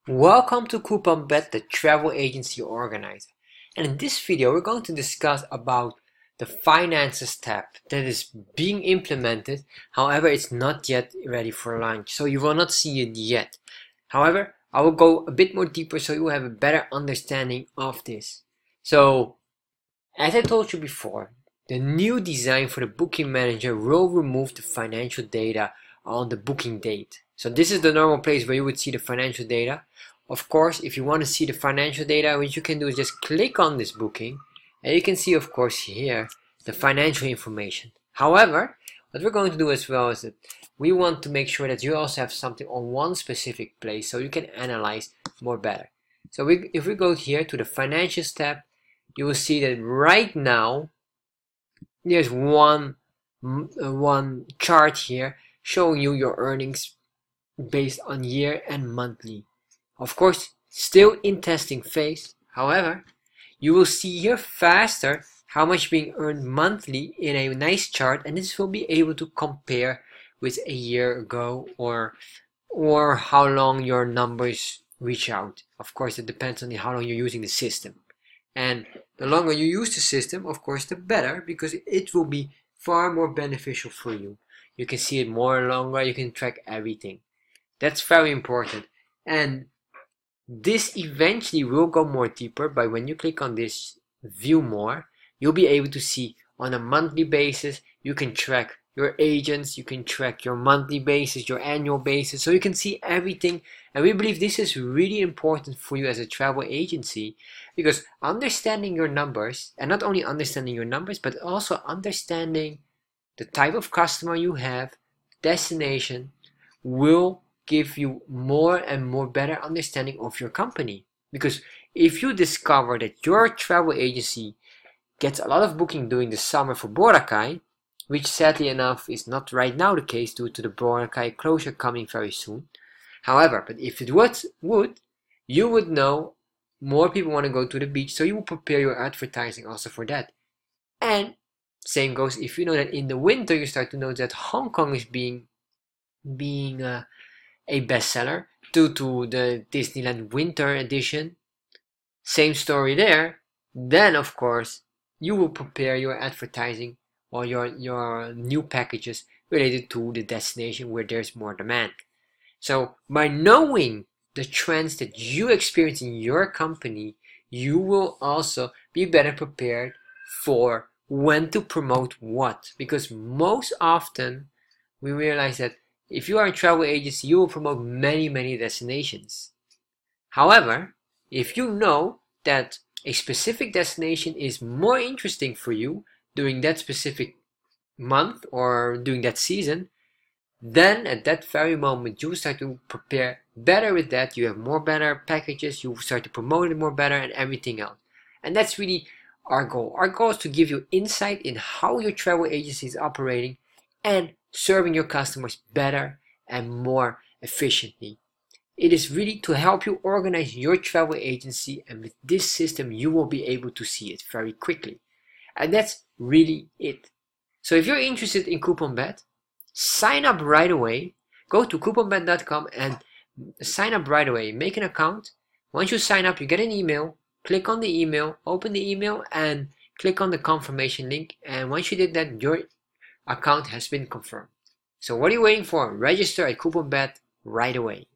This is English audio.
Welcome to CouponBet, the travel agency organizer. And in this video, we're going to discuss about the finances tab that is being implemented. However, it's not yet ready for launch, so you will not see it yet. However, I will go a bit more deeper so you will have a better understanding of this. So, as I told you before, the new design for the booking manager will remove the financial data on the booking date. So this is the normal place where you would see the financial data. Of course, if you want to see the financial data, what you can do is just click on this booking and you can see, of course, here the financial information. However, what we're going to do as well is that we want to make sure that you also have something on one specific place so you can analyze more better. So if we go here to the financials tab, you will see that right now there's one chart here showing you your earnings based on year and monthly. Of course, still in testing phase. However, you will see here faster how much being earned monthly in a nice chart, and this will be able to compare with a year ago or how long your numbers reach out. Of course, it depends on how long you're using the system. And the longer you use the system, of course, the better, because it will be far more beneficial for you. You can see it more longer, you can track everything. That's very important. And this eventually will go more deeper by when you click on this view more, you'll be able to see on a monthly basis, you can track your agents, you can track your monthly basis, your annual basis, so you can see everything. And we believe this is really important for you as a travel agency, because understanding your numbers, and not only understanding your numbers, but also understanding the type of customer you have, destination, will give you more and more better understanding of your company. Because if you discover that your travel agency gets a lot of booking during the summer for Boracay, which sadly enough is not right now the case due to the Boracay closure coming very soon. However, but if it would, you would know more people want to go to the beach, so you will prepare your advertising also for that. And same goes if you know that in the winter you start to notice that Hong Kong is being a bestseller due to the Disneyland Winter Edition. Same story there. Then of course you will prepare your advertising or your new packages related to the destination where there's more demand. So by knowing the trends that you experience in your company, you will also be better prepared for when to promote what. Because most often we realize that if you are a travel agency, you will promote many destinations. However, if you know that a specific destination is more interesting for you during that specific month or during that season, then at that very moment you start to prepare better with that. You have more better packages, you start to promote it more better and everything else. And that's really our goal. Our goal is to give you insight in how your travel agency is operating and serving your customers better and more efficiently. It is really to help you organize your travel agency, and with this system you will be able to see it very quickly. And that's really it. So if you're interested in CouponBet, sign up right away. Go to couponbet.com and sign up right away. Make an account. Once you sign up, you get an email. Click on the email, open the email, and click on the confirmation link. And once you did that, your account has been confirmed. So what are you waiting for? Register at CouponBet right away.